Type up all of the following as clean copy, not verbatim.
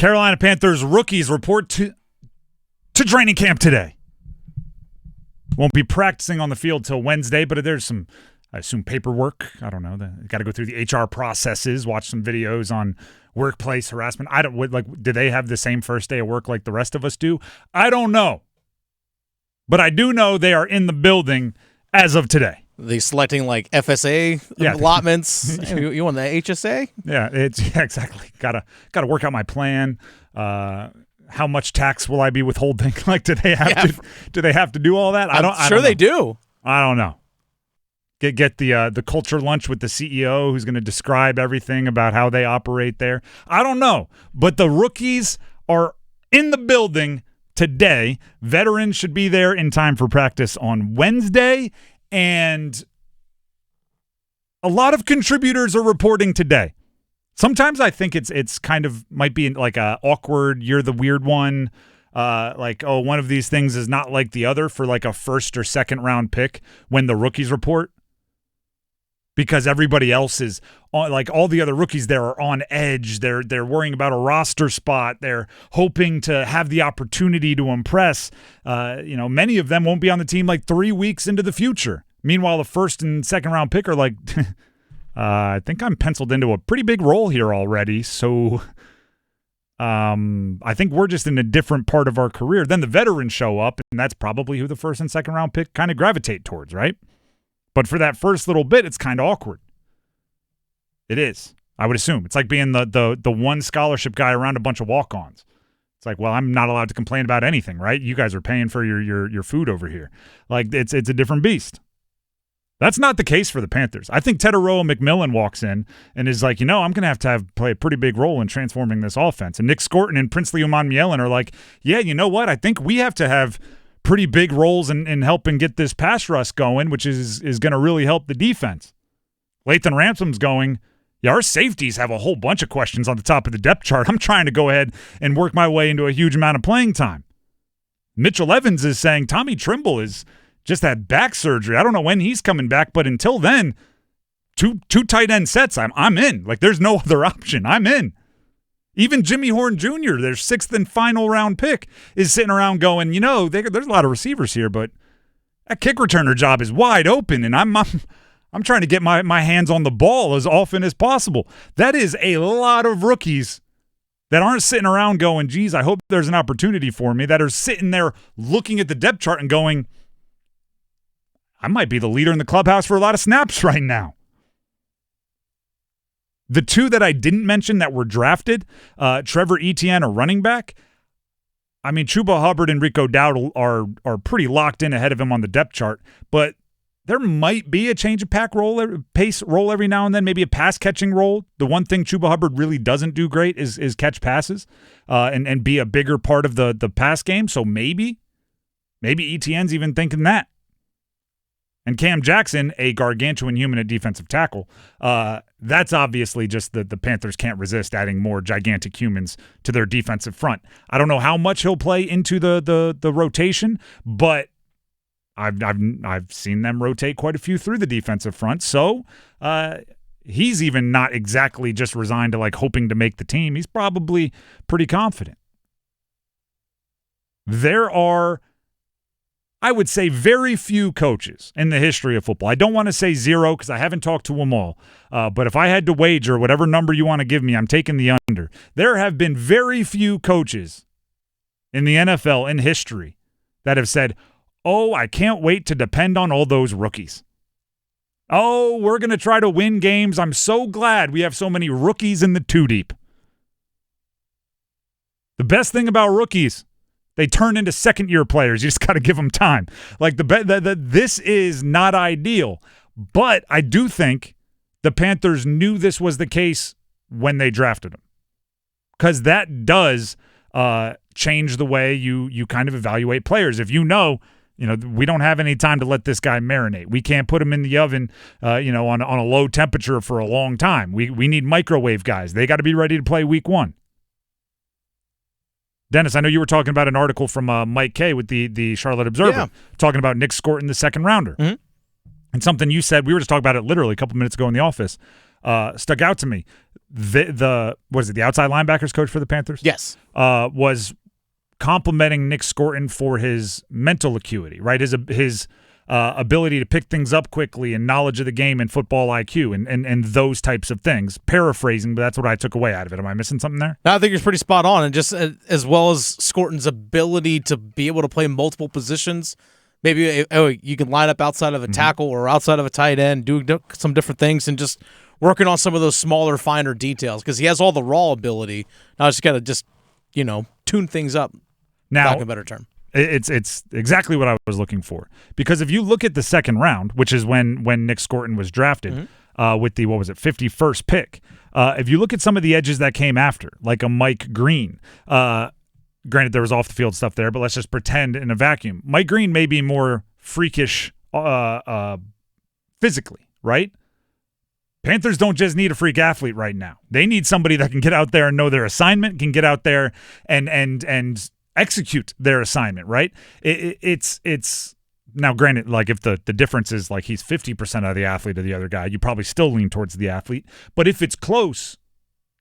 Carolina Panthers rookies report to training camp today. Won't be practicing on the field till Wednesday, but there's some, I assume, paperwork. I don't know. Got to go through the HR processes, watch some videos on workplace harassment. Do they have the same first day of work like the rest of us do? I don't know. But I do know they are in the building as of today. They selecting like FSA allotments. You want the HSA? Yeah, exactly. Gotta work out my plan. How much tax will I be withholding? Like, do they have to do all that? I'm sure they do. I don't know. Get the culture lunch with the CEO who's going to describe everything about how they operate there. I don't know, but the rookies are in the building today. Veterans should be there in time for practice on Wednesday. And a lot of contributors are reporting today. Sometimes I think it's kind of might be like a awkward, you're the weird one. One of these things is not like the other for like a first or second round pick when the rookies report. Because everybody else is on, like all the other rookies there are on edge. They're worrying about a roster spot. They're hoping to have the opportunity to impress. Many of them won't be on the team like 3 weeks into the future. Meanwhile, the first and second round pick are like, I think I'm penciled into a pretty big role here already. So I think we're just in a different part of our career. Then the veterans show up, and that's probably who the first and second round pick kind of gravitate towards, right? But for that first little bit, it's kind of awkward. It is, I would assume. It's like being the one scholarship guy around a bunch of walk-ons. It's like, well, I'm not allowed to complain about anything, right? You guys are paying for your food over here. Like, it's a different beast. That's not the case for the Panthers. I think Tepper McMillan walks in and is like, I'm going to have play a pretty big role in transforming this offense. And Nick Scorton and Princely Umanmielen are like, yeah, you know what? I think we have to have pretty big roles in helping get this pass rush going, which is going to really help the defense. Lathan Ransom's going, our safeties have a whole bunch of questions on the top of the depth chart. I'm trying to go ahead and work my way into a huge amount of playing time. Mitchell Evans is saying Tommy Trimble is just had back surgery. I don't know when he's coming back, but until then, two tight end sets, I'm in. Like, there's no other option. I'm in. Even Jimmy Horn Jr., their sixth and final round pick, is sitting around going, there's a lot of receivers here, but that kick returner job is wide open, and I'm trying to get my hands on the ball as often as possible. That is a lot of rookies that aren't sitting around going, geez, I hope there's an opportunity for me, that are sitting there looking at the depth chart and going, I might be the leader in the clubhouse for a lot of snaps right now. The two that I didn't mention that were drafted, Trevor Etienne, a running back. I mean, Chuba Hubbard and Rico Dowdle are pretty locked in ahead of him on the depth chart, but there might be a change of pace role every now and then, maybe a pass-catching role. The one thing Chuba Hubbard really doesn't do great is catch passes and be a bigger part of the pass game, so maybe Etienne's even thinking that. And Cam Jackson, a gargantuan human at defensive tackle, that's obviously just the Panthers can't resist adding more gigantic humans to their defensive front. I don't know how much he'll play into the rotation, but I've seen them rotate quite a few through the defensive front. So he's even not exactly just resigned to like hoping to make the team. He's probably pretty confident. There are, I would say, very few coaches in the history of football. I don't want to say zero because I haven't talked to them all. But if I had to wager whatever number you want to give me, I'm taking the under. There have been very few coaches in the NFL in history that have said, I can't wait to depend on all those rookies. We're going to try to win games. I'm so glad we have so many rookies in the two deep. The best thing about rookies, they turn into second-year players. You just got to give them time. Like this is not ideal, but I do think the Panthers knew this was the case when they drafted him, because that does change the way you kind of evaluate players. If we don't have any time to let this guy marinate. We can't put him in the oven, on a low temperature for a long time. We need microwave guys. They got to be ready to play week one. Dennis, I know you were talking about an article from Mike Kay with the Charlotte Observer, talking about Nick Scorton, the second rounder. Mm-hmm. And something you said, we were just talking about it literally a couple minutes ago in the office. stuck out to me. The outside linebackers coach for the Panthers? Yes. Was complimenting Nick Scorton for his mental acuity, right? His ability to pick things up quickly and knowledge of the game and football IQ and those types of things. Paraphrasing, but that's what I took away out of it. Am I missing something there? No, I think you're pretty spot on. And just as well as Scorton's ability to be able to play multiple positions, maybe you can line up outside of a tackle or outside of a tight end, do some different things, and just working on some of those smaller, finer details because he has all the raw ability. Now I just got to tune things up, now, lack of a better term. It's exactly what I was looking for. Because if you look at the second round, which is when Nick Scorton was drafted with the, 51st pick, if you look at some of the edges that came after, like a Mike Green, granted there was off-the-field stuff there, but let's just pretend in a vacuum. Mike Green may be more freakish physically, right? Panthers don't just need a freak athlete right now. They need somebody that can get out there and know their assignment, can get out there and execute their assignment, right? It's now granted, like if the difference is like he's 50% of the athlete of the other guy, you probably still lean towards the athlete. But if it's close,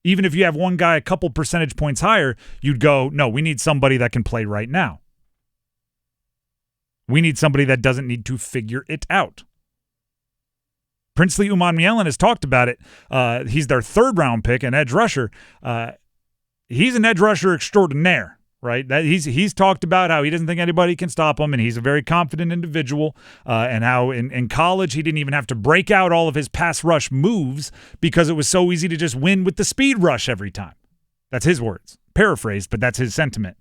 even if you have one guy a couple percentage points higher, you'd go, no, we need somebody that can play right now. We need somebody that doesn't need to figure it out. Princely Umanmielen has talked about it. He's their third-round pick, an edge rusher. He's an edge rusher extraordinaire. Right, that he's talked about how he doesn't think anybody can stop him, and he's a very confident individual. And how in college he didn't even have to break out all of his pass rush moves because it was so easy to just win with the speed rush every time. That's his words, paraphrased, but that's his sentiment,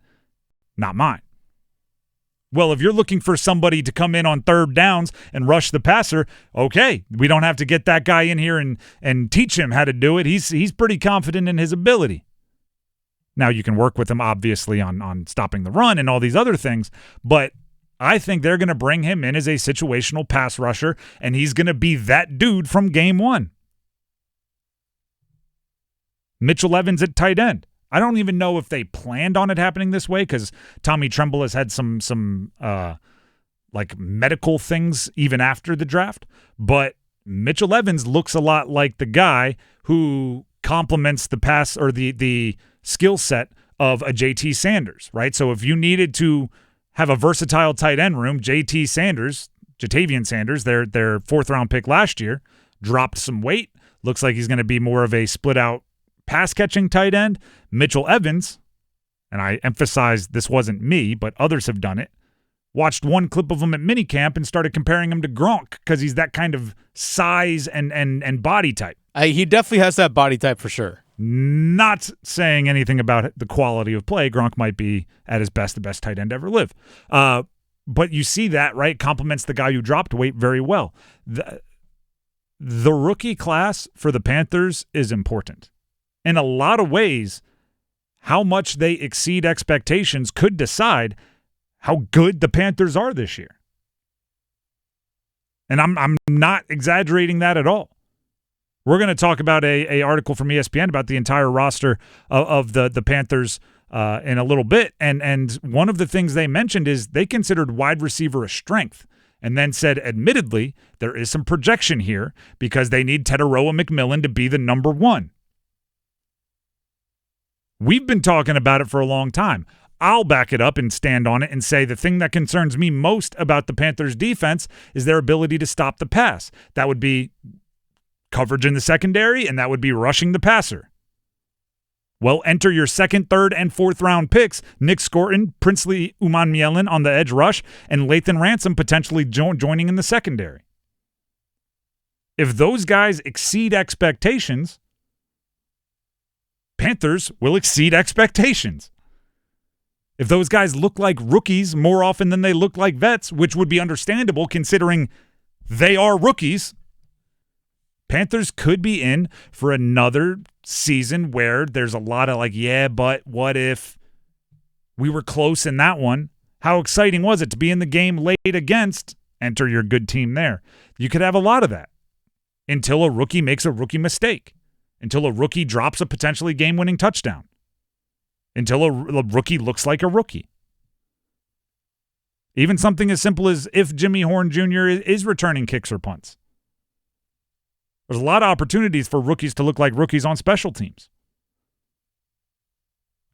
not mine. Well, if you're looking for somebody to come in on third downs and rush the passer, okay, we don't have to get that guy in here and teach him how to do it. He's pretty confident in his ability. Now, you can work with him, obviously, on stopping the run and all these other things, but I think they're going to bring him in as a situational pass rusher, and he's going to be that dude from game one. Mitchell Evans at tight end. I don't even know if they planned on it happening this way because Tommy Tremble has had some medical things even after the draft, but Mitchell Evans looks a lot like the guy who complements the pass or the skill set of a JT Sanders, right? So if you needed to have a versatile tight end room, Jatavian Sanders, their fourth-round pick last year, dropped some weight. Looks like he's going to be more of a split-out pass-catching tight end. Mitchell Evans, and I emphasize this wasn't me, but others have done it, watched one clip of him at minicamp and started comparing him to Gronk because he's that kind of size and body type. He definitely has that body type for sure. Not saying anything about the quality of play. Gronk might be at his best, the best tight end ever live. But you see that, right? Complements the guy who dropped weight very well. The rookie class for the Panthers is important. In a lot of ways, how much they exceed expectations could decide how good the Panthers are this year. And I'm not exaggerating that at all. We're going to talk about a article from ESPN about the entire roster of the Panthers in a little bit. And one of the things they mentioned is they considered wide receiver a strength and then said, admittedly, there is some projection here because they need Teteroa McMillan to be the number one. We've been talking about it for a long time. I'll back it up and stand on it and say the thing that concerns me most about the Panthers' defense is their ability to stop the pass. That would be coverage in the secondary, and that would be rushing the passer. Well, enter your second, third, and fourth-round picks, Nick Scorton, Princely Umanmielen on the edge rush, and Lathan Ransom potentially joining in the secondary. If those guys exceed expectations, Panthers will exceed expectations. If those guys look like rookies more often than they look like vets, which would be understandable considering they are rookies, Panthers could be in for another season where there's a lot of like, yeah, but what if we were close in that one? How exciting was it to be in the game late against, enter your good team there? You could have a lot of that until a rookie makes a rookie mistake, until a rookie drops a potentially game-winning touchdown, until a rookie looks like a rookie. Even something as simple as if Jimmy Horn Jr. is returning kicks or punts. There's a lot of opportunities for rookies to look like rookies on special teams.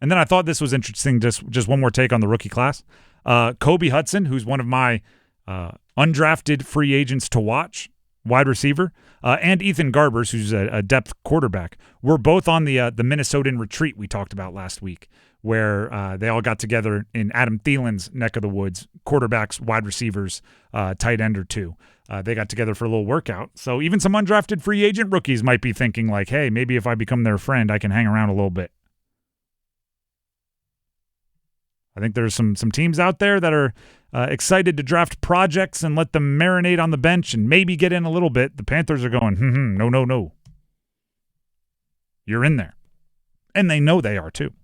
And then I thought this was interesting, just one more take on the rookie class. Kobe Hudson, who's one of my undrafted free agents to watch, wide receiver, and Ethan Garbers, who's a depth quarterback, were both on the Minnesotan retreat we talked about last week, where they all got together in Adam Thielen's neck of the woods, quarterbacks, wide receivers, tight end or two. They got together for a little workout. So even some undrafted free agent rookies might be thinking like, hey, maybe if I become their friend, I can hang around a little bit. I think there's some teams out there that are excited to draft projects and let them marinate on the bench and maybe get in a little bit. The Panthers are going, no. You're in there. And they know they are too.